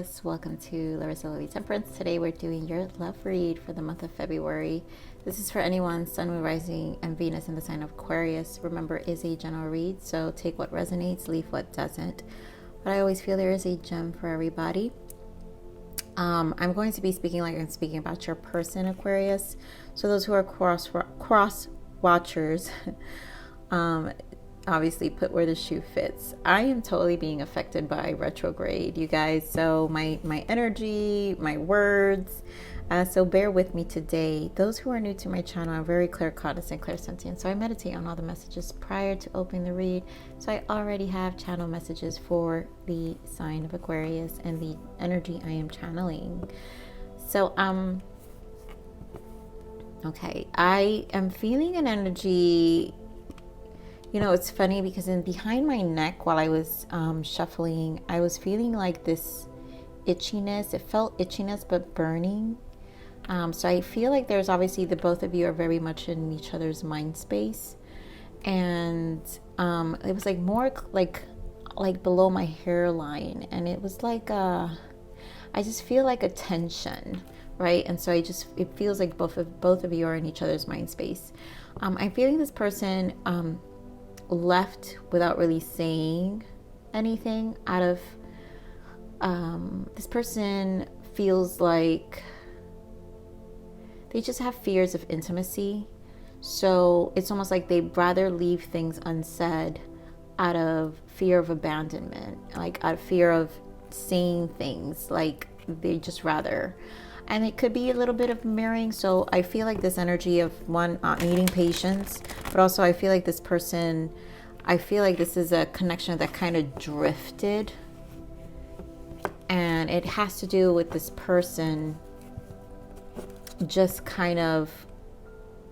Aquarius, welcome to Larisa Lili Temperance. Today we're doing your love read for the month of February. This is for anyone, Sun, Moon, Rising, and Venus in the sign of Aquarius. Remember, it is a general read, so take what resonates, leave what doesn't. But I always feel there is a gem for everybody. I'm going to be speaking like I'm speaking about your person, Aquarius. So those who are cross watchers, obviously put where the shoe fits. I am totally being affected by retrograde, you guys. So my energy, my words. So bear with me today. Those who are new to my channel are very claircognizant, clairsentient. So I meditate on all the messages prior to opening the read. So I already have channel messages for the sign of Aquarius and the energy I am channeling. So okay, I am feeling an energy. You know, it's funny because behind my neck while I was shuffling, I was feeling like this itchiness. It felt itchiness but burning. So I feel like there's obviously the both of you are very much in each other's mind space. And it was like more like below my hairline. And it was like I just feel like a tension, right? And so it feels like both of you are in each other's mind space. I'm feeling this person left without really saying anything out of this person feels like they just have fears of intimacy. So it's almost like they'd rather leave things unsaid out of fear of abandonment, like out of fear of saying things, like they just rather. And it could be a little bit of mirroring. So I feel like this energy of one needing patience, but also I feel like this person, I feel like this is a connection that kind of drifted. And it has to do with this person just kind of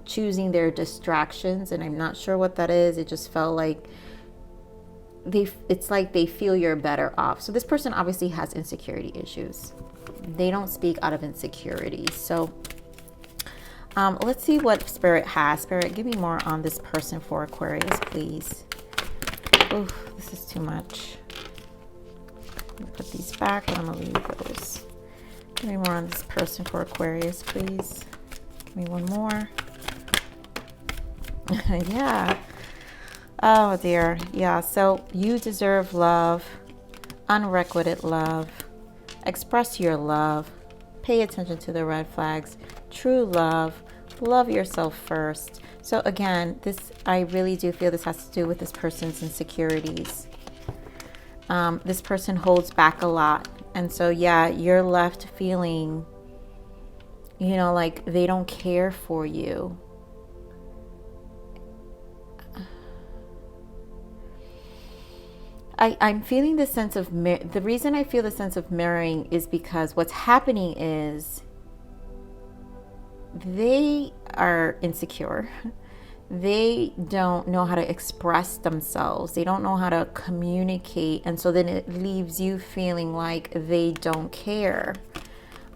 choosing their distractions. And I'm not sure what that is. It just felt like it's like they feel you're better off. So this person obviously has insecurity issues. They don't speak out of insecurity. So let's see what Spirit has. Spirit, give me more on this person for Aquarius, please. Oh, this is too much. I'm gonna put these back and I'm gonna leave those. Give me more on this person for Aquarius, please. Give me one more. Yeah. Oh dear. Yeah, so you deserve love, unrequited love. Express your love. Pay attention to the red flags. True love. Love yourself first. So again, I really do feel this has to do with this person's insecurities. This person holds back a lot. And so, yeah, you're left feeling, you know, like they don't care for you. I'm feeling this sense of, the reason I feel the sense of mirroring is because what's happening is they are insecure. They don't know how to express themselves. They don't know how to communicate. And so then it leaves you feeling like they don't care.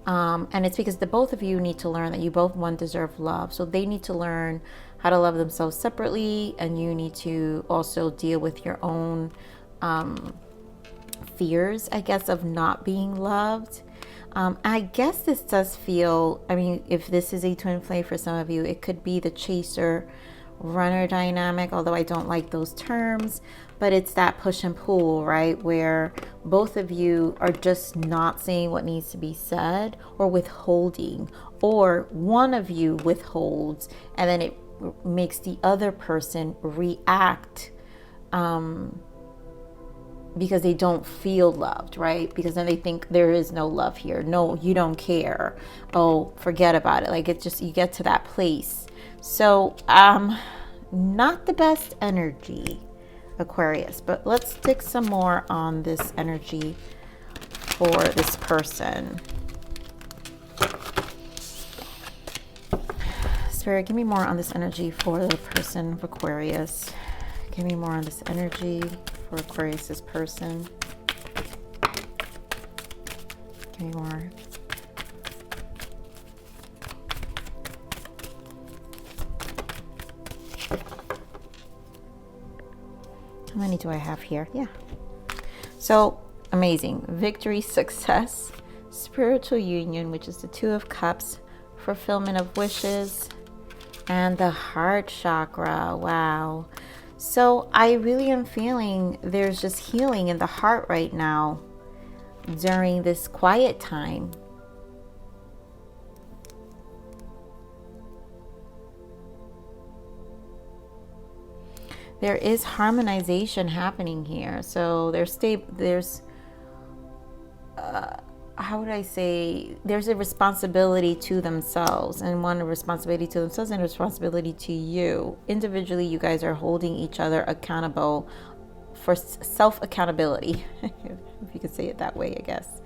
And it's because the both of you need to learn that you both, one, deserve love. So they need to learn how to love themselves separately. And you need to also deal with your own fears, I guess, of not being loved. I guess this does feel, I mean, if this is a twin flame for some of you, it could be the chaser runner dynamic, although I don't like those terms, but it's that push and pull, right? Where both of you are just not saying what needs to be said, or withholding, or one of you withholds and then it makes the other person react because they don't feel loved, right? Because then they think there is no love here. No, you don't care. Oh, forget about it. Like it just, you get to that place. So, not the best energy, Aquarius, but let's stick some more on this energy for this person. Spirit, give me more on this energy for the person of Aquarius. Give me more on this energy for Aquarius's person. Give me more. How many do I have here? Yeah. So amazing. Victory, success, spiritual union, which is the Two of Cups, fulfillment of wishes, and the heart chakra. Wow. So I really am feeling there's just healing in the heart right now during this quiet time. There is harmonization happening here. So how would I say, there's a responsibility to themselves, and one responsibility to themselves and a responsibility to you. Individually, you guys are holding each other accountable for self-accountability, if you could say it that way, I guess,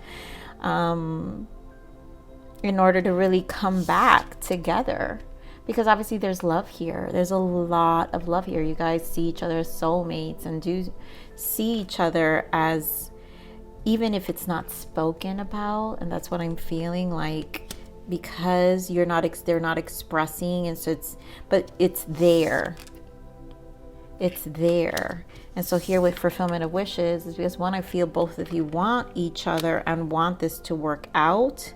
in order to really come back together. Because obviously there's love here. There's a lot of love here. You guys see each other as soulmates and do see each other as, even if it's not spoken about, and that's what I'm feeling like, because they're not expressing, and so it's there. It's there. And so here with fulfillment of wishes is because, one, I feel both of you want each other and want this to work out,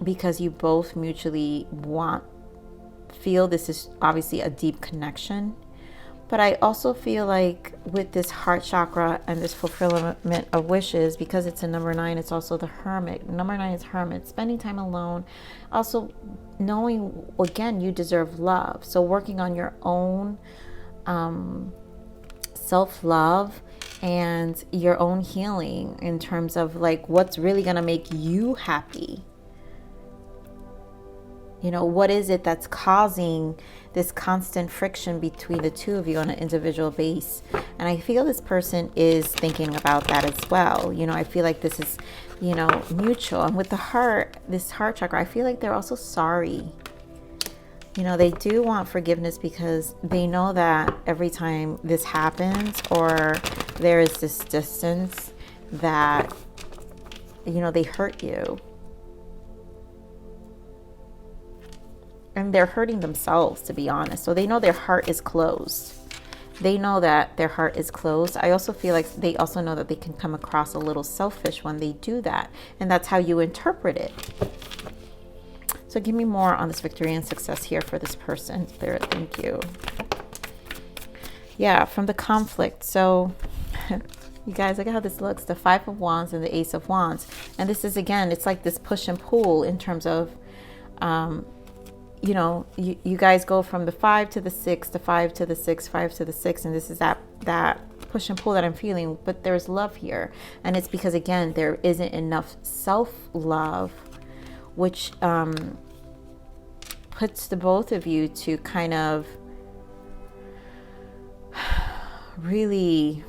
because you both mutually feel this is obviously a deep connection. But I also feel like with this heart chakra and this fulfillment of wishes, because it's a number 9, it's also the hermit. Number 9 is hermit, spending time alone. Also knowing, again, you deserve love. So working on your own self-love and your own healing in terms of like what's really going to make you happy. You know, what is it that's causing this constant friction between the two of you on an individual base? And I feel this person is thinking about that as well. You know, I feel like this is, you know, mutual. And with the heart, this heart chakra, I feel like they're also sorry. You know, they do want forgiveness because they know that every time this happens or there is this distance that, you know, they hurt you. And they're hurting themselves, to be honest. So they know their heart is closed. They know that their heart is closed. I also feel like they also know that they can come across a little selfish when they do that. And that's how you interpret it. So give me more on this victory and success here for this person. Spirit, thank you. Yeah, from the conflict. So you guys, look at how this looks. The 5 of Wands and the Ace of Wands. And this is, again, it's like this push and pull in terms of... you know, you guys go from the 5 to the 6, the 5 to the 6, 5 to the 6, and this is that push and pull that I'm feeling. But there's love here, and it's because, again, there isn't enough self-love, which puts the both of you to kind of really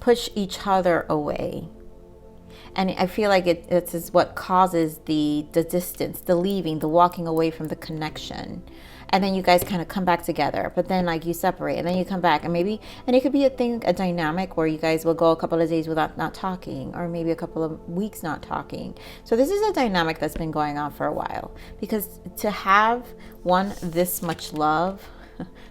push each other away. And I feel like it is what causes the distance, the leaving, the walking away from the connection. And then you guys kind of come back together. But then like you separate and then you come back. And it could be a dynamic where you guys will go a couple of days without not talking. Or maybe a couple of weeks not talking. So this is a dynamic that's been going on for a while. Because to have this much love...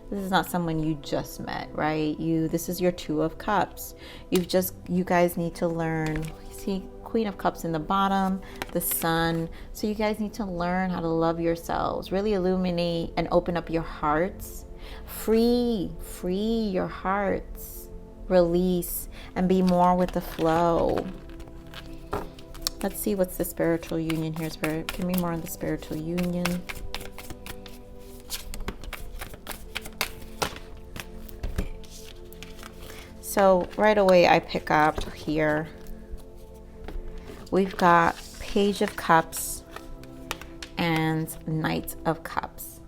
This is not someone you just met, right? This is your 2 of Cups. You guys need to learn. See, Queen of Cups in the bottom, the Sun. So you guys need to learn how to love yourselves. Really illuminate and open up your hearts. Free your hearts. Release and be more with the flow. Let's see what's the spiritual union here. Spirit, give me more on the spiritual union. So right away I pick up here, we've got Page of Cups and Knight of Cups.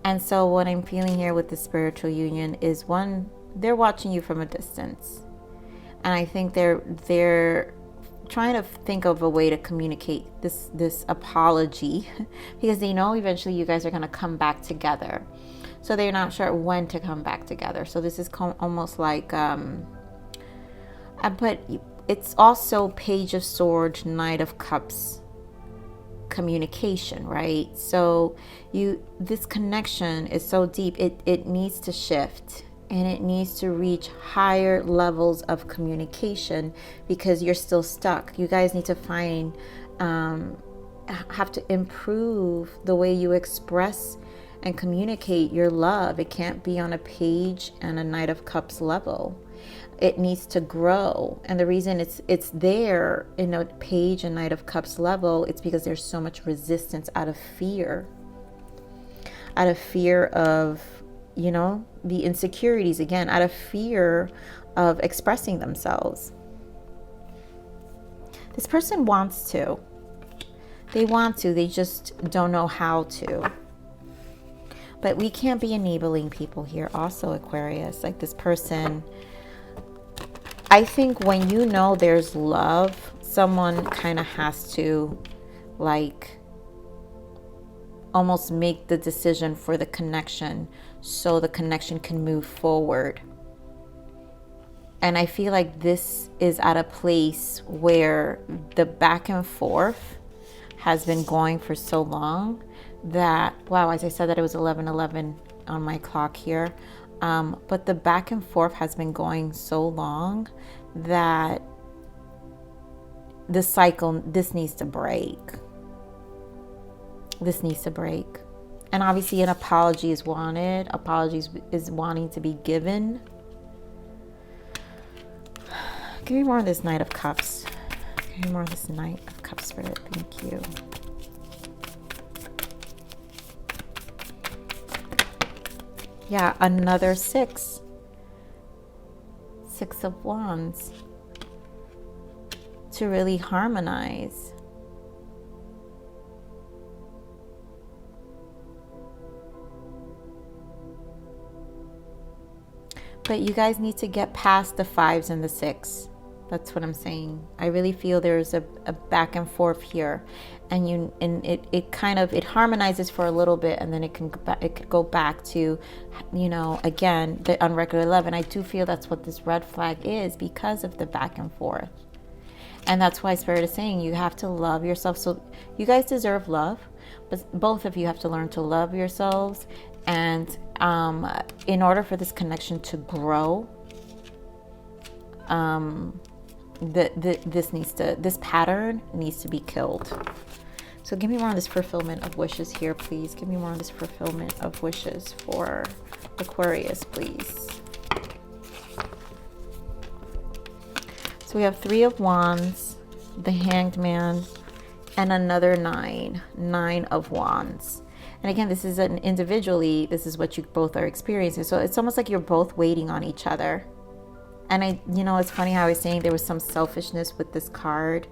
And so what I'm feeling here with the spiritual union is, one, they're watching you from a distance. And I think they're trying to think of a way to communicate this apology because they know eventually you guys are going to come back together. So they're not sure when to come back together. So this is almost like, but it's also Page of Swords, Knight of Cups communication, right? So this connection is so deep, it needs to shift. and it needs to reach higher levels of communication because you're still stuck. You guys need to find, have to improve the way you express and communicate your love. It can't be on a page and a Knight of Cups level. It needs to grow. And the reason it's there in a page and Knight of Cups level, it's because there's so much resistance out of fear. Out of fear of, you know, the insecurities, again, out of fear of expressing themselves. This person wants to. They want to, they just don't know how to. But we can't be enabling people here also, Aquarius. Like this person, I think when you know there's love, someone kind of has to like almost make the decision for the connection so the connection can move forward. And I feel like this is at a place where the back and forth has been going for so long that, wow, as I said that it was 11:11 on my clock here. But the back and forth has been going so long that the cycle, this needs to break. This needs to break. And obviously an apology is wanted. Apologies is wanting to be given. Give me more of this Knight of Cups. Give me more of this Knight of Cups, Spirit. Thank you. Yeah, another 6. 6 of Wands. To really harmonize. But you guys need to get past the 5s and the 6. That's what I'm saying. I really feel there's a back and forth here, and it kind of harmonizes for a little bit, and then it could go back to, you know, again the unregular love. And I do feel that's what this red flag is because of the back and forth. And that's why Spirit is saying you have to love yourself. So you guys deserve love, but both of you have to learn to love yourselves. And in order for this connection to grow, this pattern needs to be killed. So give me more of this fulfillment of wishes here, please. Give me more of this fulfillment of wishes for Aquarius, please. So we have 3 of Wands, the Hanged Man, and another 9 of Wands. And again, this is individually, this is what you both are experiencing. So it's almost like you're both waiting on each other. And you know, it's funny how I was saying there was some selfishness with this card.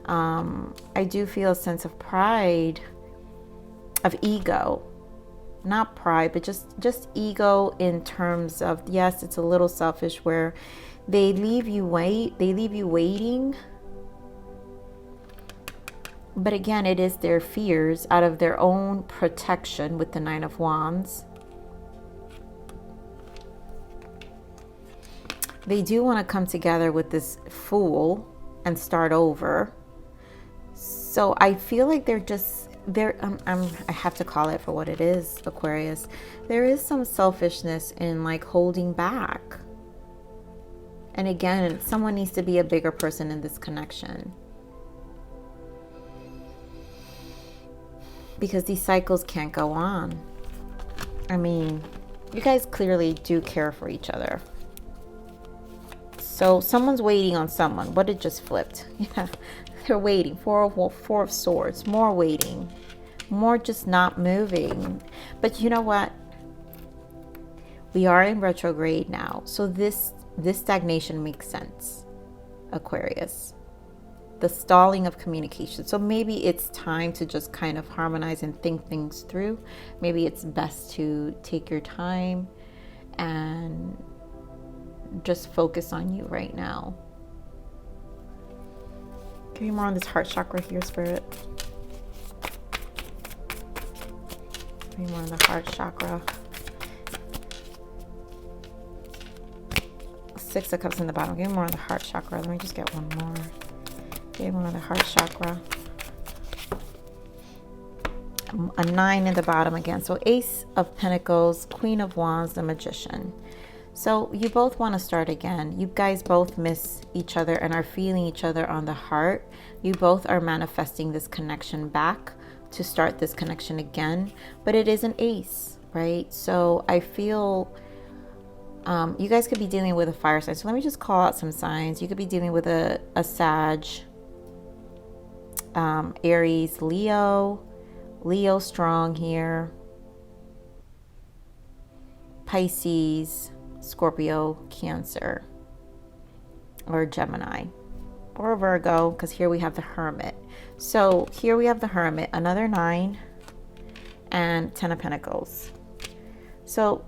I do feel a sense of pride, of ego. Not pride, but just ego in terms of, yes, it's a little selfish where they leave you waiting. But again, it is their fears out of their own protection with the 9 of Wands. They do want to come together with this Fool and start over. So I feel like I have to call it for what it is, Aquarius. There is some selfishness in like holding back. And again, someone needs to be a bigger person in this connection. Because these cycles can't go on. I mean, you guys clearly do care for each other. So someone's waiting on someone. What, it just flipped? Yeah, they're waiting. 4 of Swords. More waiting. More just not moving. But you know what? We are in retrograde now. So this stagnation makes sense, Aquarius. The stalling of communication. So maybe it's time to just kind of harmonize and think things through. Maybe it's best to take your time and just focus on you right now. Give me more on this heart chakra here, Spirit. Give me more on the heart chakra. 6 of Cups in the bottom. Give me more on the heart chakra. Let me just get one more. Give me more on the heart chakra. A 9 in the bottom again. So Ace of Pentacles, Queen of Wands, the Magician. So you both want to start again. You guys both miss each other and are feeling each other on the heart. You both are manifesting this connection back to start this connection again, but it is an ace, right? So I feel you guys could be dealing with a fire sign. So let me just call out some signs. You could be dealing with a Sag, Aries, Leo strong here, Pisces, Scorpio, Cancer, or Gemini, or Virgo, because here we have the Hermit. So here we have the Hermit, another 9, and 10 of Pentacles. So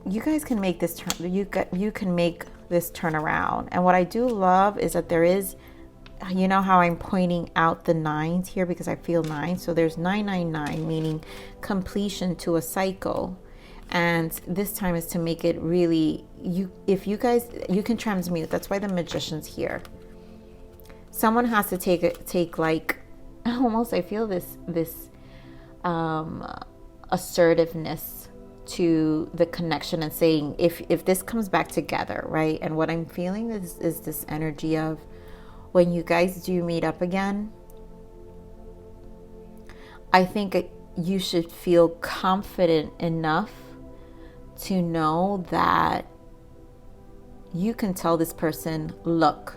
you guys can make this turn. You can make this turn around. And what I do love is that there is, you know how I'm pointing out the 9s here because I feel 9. So there's 999, meaning completion to a cycle. And this time is to make it really, if you guys, you can transmute. That's why the Magician's here. Someone has to take like, almost, I feel this assertiveness to the connection and saying, if this comes back together, right? And what I'm feeling is this energy of when you guys do meet up again, I think you should feel confident enough to know that you can tell this person, look,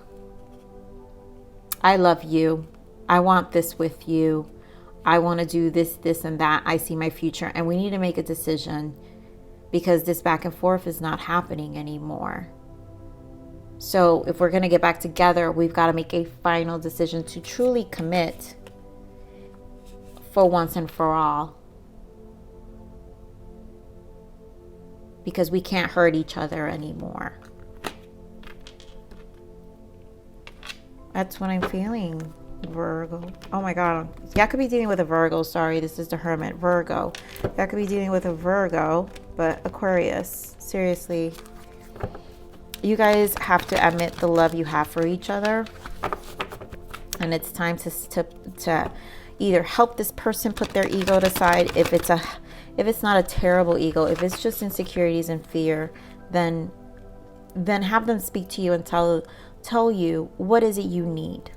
I love you. I want this with you. I want to do this, this, and that. I see my future. And we need to make a decision because this back and forth is not happening anymore. So if we're going to get back together, we've got to make a final decision to truly commit for once and for all. Because we can't hurt each other anymore. That's what I'm feeling, Virgo. Oh my God. Y'all could be dealing with a Virgo. Sorry, this is the Hermit. Virgo. Y'all could be dealing with a Virgo, but Aquarius. Seriously. You guys have to admit the love you have for each other. And it's time to either help this person put their ego aside. If it's not a terrible ego, if it's just insecurities and fear, then have them speak to you and tell you what is it you need.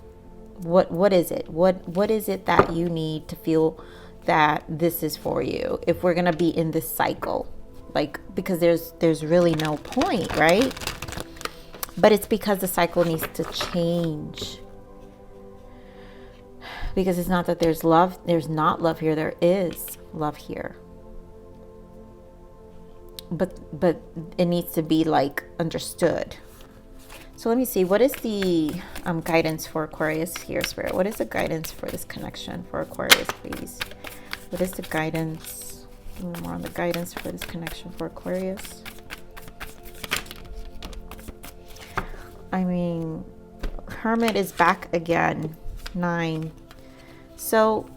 What is it? What is it that you need to feel that this is for you? If we're gonna be in this cycle, like, because there's really no point, right? But it's because the cycle needs to change. Because it's not that there's love, there's not love here, there is love here. But it needs to be like understood. So let me see, what is the guidance for Aquarius here, Spirit? What is the guidance for this connection for Aquarius, please? What is the guidance? A little more on the guidance for this connection for Aquarius. I mean, Hermit is back again, 9. So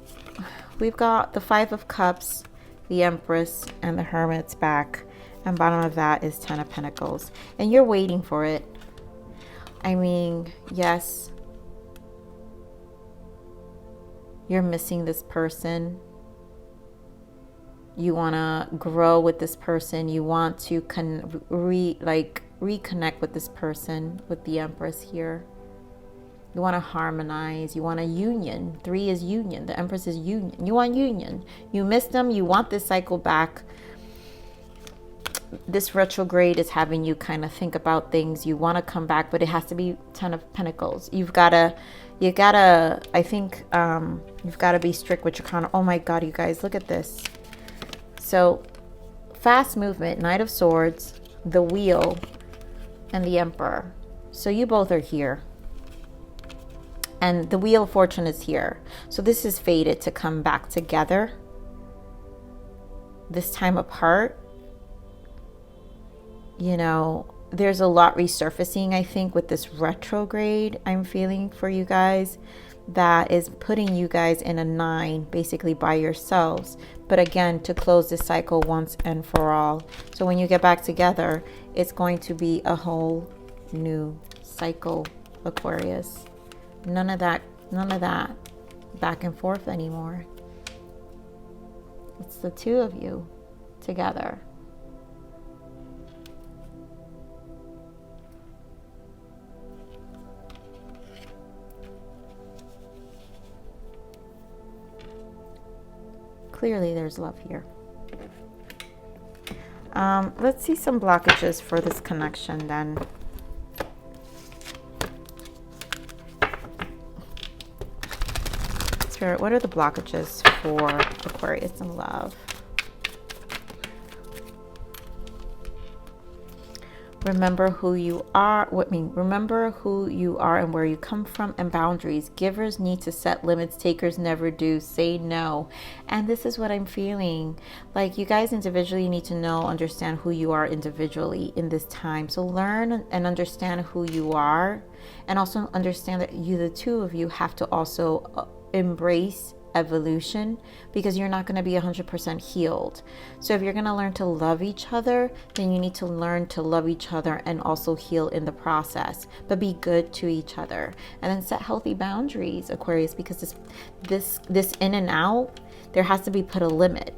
we've got the 5 of Cups, the Empress, and the Hermit's back. And bottom of that is 10 of Pentacles. And you're waiting for it. I mean, yes, you're missing this person. You want to grow with this person. You want to reconnect with this person, with the Empress here. You want to harmonize. You want a union. 3 is union. The Empress is union. You want union. You miss them. You want this cycle back. This retrograde is having you kind of think about things. You want to come back, but it has to be 10 of Pentacles. I think you've got to be strict with your kind. Oh my God, you guys, look at this. So fast movement, Knight of Swords, the Wheel, and the Emperor. So you both are here. And the Wheel of Fortune is here. So this is fated to come back together. This time apart. You know, there's a lot resurfacing, I think, with this retrograde I'm feeling for you guys. That is putting you guys in a 9, basically by yourselves. But again, to close this cycle once and for all. So when you get back together, it's going to be a whole new cycle, Aquarius. None of that back and forth anymore. It's the 2 of you together. Clearly there's love here. Let's see some blockages for this connection then. Spirit, what are the blockages for Aquarius in love? Remember who you are. Remember who you are and where you come from, and boundaries. Givers need to set limits. Takers never do. Say no. And this is what I'm feeling. Like, you guys individually need to know, understand who you are individually in this time. So learn and understand who you are, and also understand that the two of you have to also embrace evolution, because you're not going to be 100% healed. So if you're going to learn to love each other, then you need to learn to love each other and also heal in the process, but be good to each other, and then set healthy boundaries, Aquarius, because this in and out, there has to be put a limit.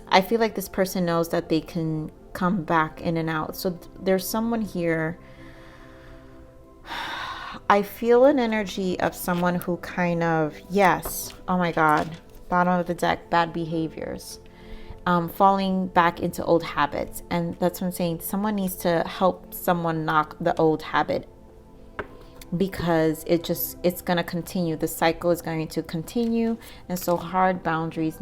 I feel like this person knows that they can come back in and out. So there's someone here. I feel an energy of someone who kind of, yes, oh my God, bottom of the deck, bad behaviors, falling back into old habits. And that's what I'm saying. Someone needs to help someone knock the old habit, because it's going to continue. The cycle is going to continue. And so hard boundaries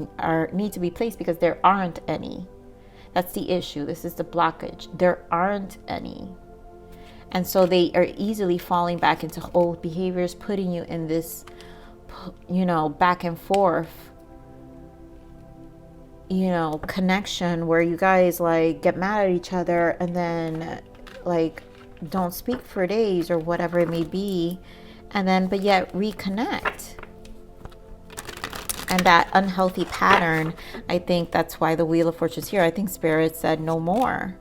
need to be placed, because there aren't any. That's the issue. This is the blockage. There aren't any. And so they are easily falling back into old behaviors, putting you in this, back and forth, connection where you guys like get mad at each other and then like don't speak for days or whatever it may be. And then, but yet reconnect. And that unhealthy pattern, I think that's why the Wheel of Fortune is here. I think Spirit said no more.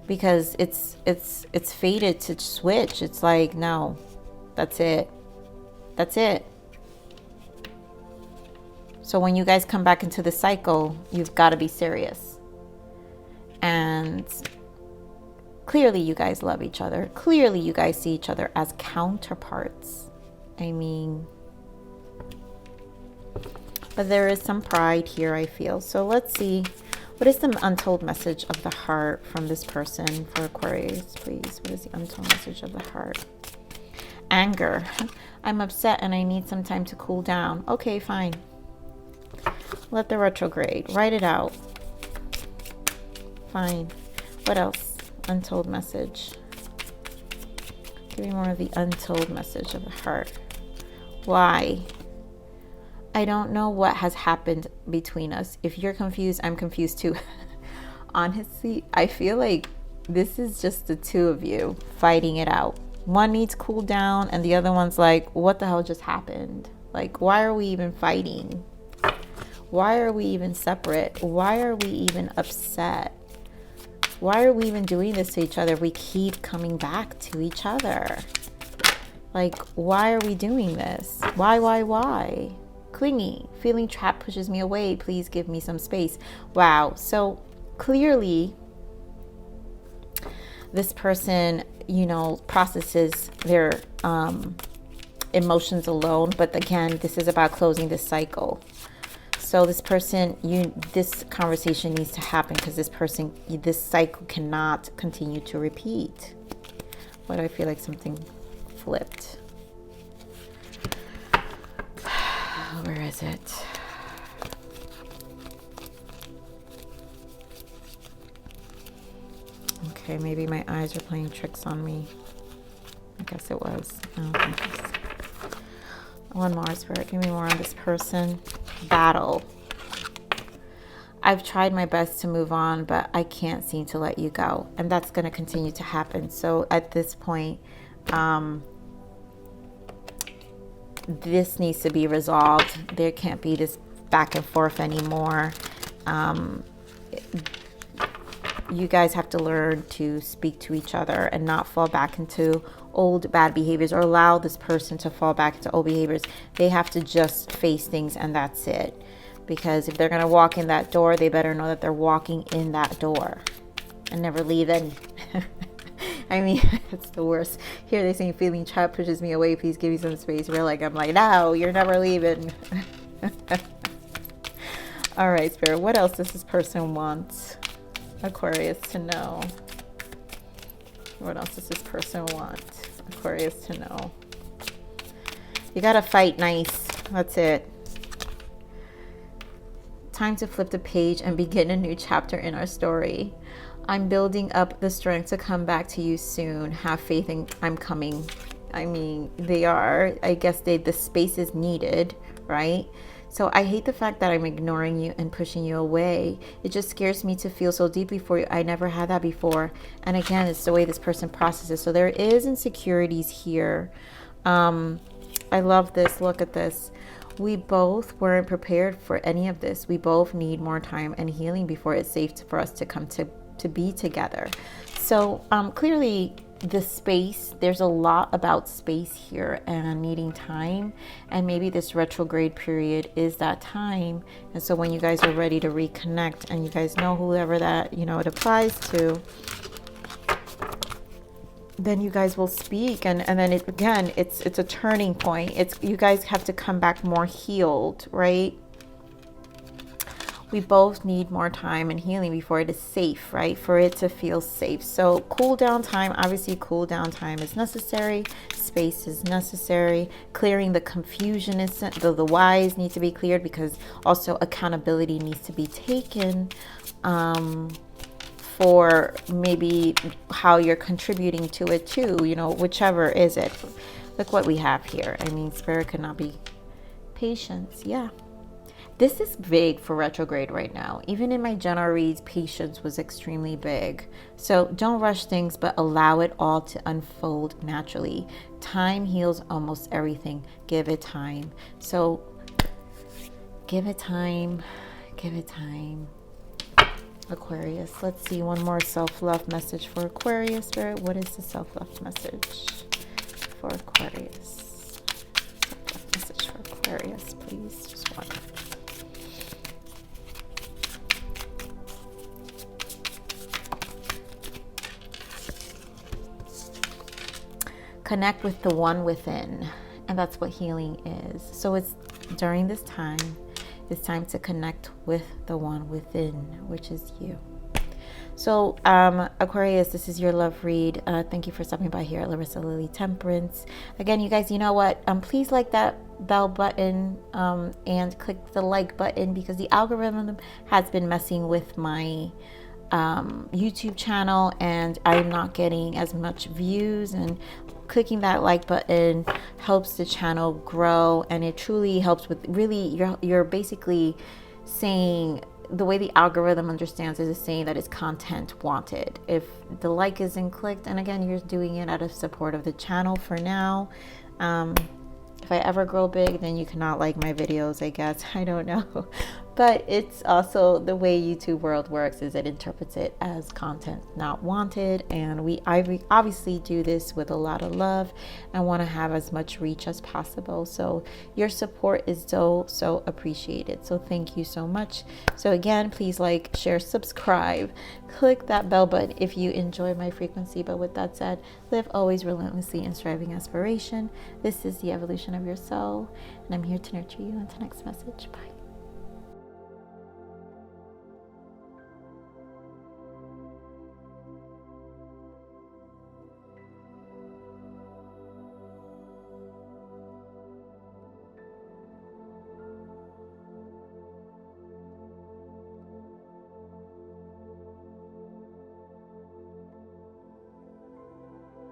Because it's fated to switch. It's like, no, that's it. That's it. So when you guys come back into the cycle, you've got to be serious. And clearly you guys love each other. Clearly you guys see each other as counterparts. I mean, but there is some pride here, I feel. So let's see. What is the untold message of the heart from this person for Aquarius, please? What is the untold message of the heart? Anger. I'm upset and I need some time to cool down. Okay, fine. Let the retrograde. Write it out. Fine. What else? Untold message. Give me more of the untold message of the heart. Why? I don't know what has happened between us. If you're confused, I'm confused too. Honestly, I feel like this is just the two of you fighting it out. One needs cool down and the other one's like, what the hell just happened? Like, why are we even fighting? Why are we even separate? Why are we even upset? Why are we even doing this to each other? We keep coming back to each other. Like, why are we doing this? Why? Clingy, feeling trapped pushes me away. Please give me some space. Wow. So clearly this person, processes their emotions alone. But again, this is about closing this cycle. So this person, this conversation needs to happen, because this cycle cannot continue to repeat. Why do I feel like something flipped? Where is it? Okay, maybe my eyes are playing tricks on me. I guess it was. One more, Spirit. Give me more on this person. Battle. I've tried my best to move on, but I can't seem to let you go. And that's going to continue to happen. So at this point, this needs to be resolved. There can't be this back and forth anymore. You guys have to learn to speak to each other and not fall back into old bad behaviors, or allow this person to fall back into old behaviors. They have to just face things, and that's it. Because if they're going to walk in that door, they better know that they're walking in that door and never leaving. I mean, it's the worst. Here they saying feeling trapped pushes me away. Please give me some space. I'm like, no, you're never leaving. All right, Spirit, what else does this person want Aquarius to know? What else does this person want Aquarius to know? You gotta fight nice. That's it. Time to flip the page and begin a new chapter in our story. I'm building up the strength to come back to you soon. Have faith in I'm coming. I mean, they are. I guess the space is needed, right? So I hate the fact that I'm ignoring you and pushing you away. It just scares me to feel so deeply for you. I never had that before. And again, it's the way this person processes. So there is insecurities here. I love this. Look at this. We both weren't prepared for any of this. We both need more time and healing before it's safe for us to come to be together. So clearly the space, there's a lot about space here and needing time, and maybe this retrograde period is that time. And so when you guys are ready to reconnect, and you guys know whoever that it applies to, then you guys will speak, and then it's a turning point. It's you guys have to come back more healed, right? We both need more time and healing before it is safe, right? For it to feel safe. So cool down time, obviously cool down time is necessary. Space is necessary. Clearing the confusion is, the whys need to be cleared, because also accountability needs to be taken for maybe how you're contributing to it too, whichever is it. Look what we have here. I mean, Spirit could not be patience. Yeah. This is big for retrograde right now. Even in my general reads, patience was extremely big. So don't rush things, but allow it all to unfold naturally. Time heals almost everything. Give it time. So give it time. Give it time. Aquarius. Let's see one more self-love message for Aquarius. Spirit, what is the self-love message for Aquarius? Self-love message for Aquarius, please. Just one. Connect with the one within, and that's what healing is. So it's during this time, it's time to connect with the one within, which is you. So Aquarius, this is your love read. Thank you for stopping by here at Larisa Lili Temperance. Again, you guys, you know what? Please like that bell button and click the like button, because the algorithm has been messing with my YouTube channel, and I'm not getting as much views, and clicking that like button helps the channel grow, and it truly helps with really you're basically saying, the way the algorithm understands is saying that it's content wanted. If the like isn't clicked, and again, you're doing it out of support of the channel for now. If I ever grow big, then you cannot like my videos, I guess. I don't know. But it's also the way YouTube world works, is it interprets it as content not wanted. And I obviously do this with a lot of love and want to have as much reach as possible. So your support is so appreciated. So thank you so much. So again, please like, share, subscribe, click that bell button if you enjoy my frequency. But with that said, live always relentlessly in striving aspiration. This is the evolution of your soul, and I'm here to nurture you. Until next message. Bye.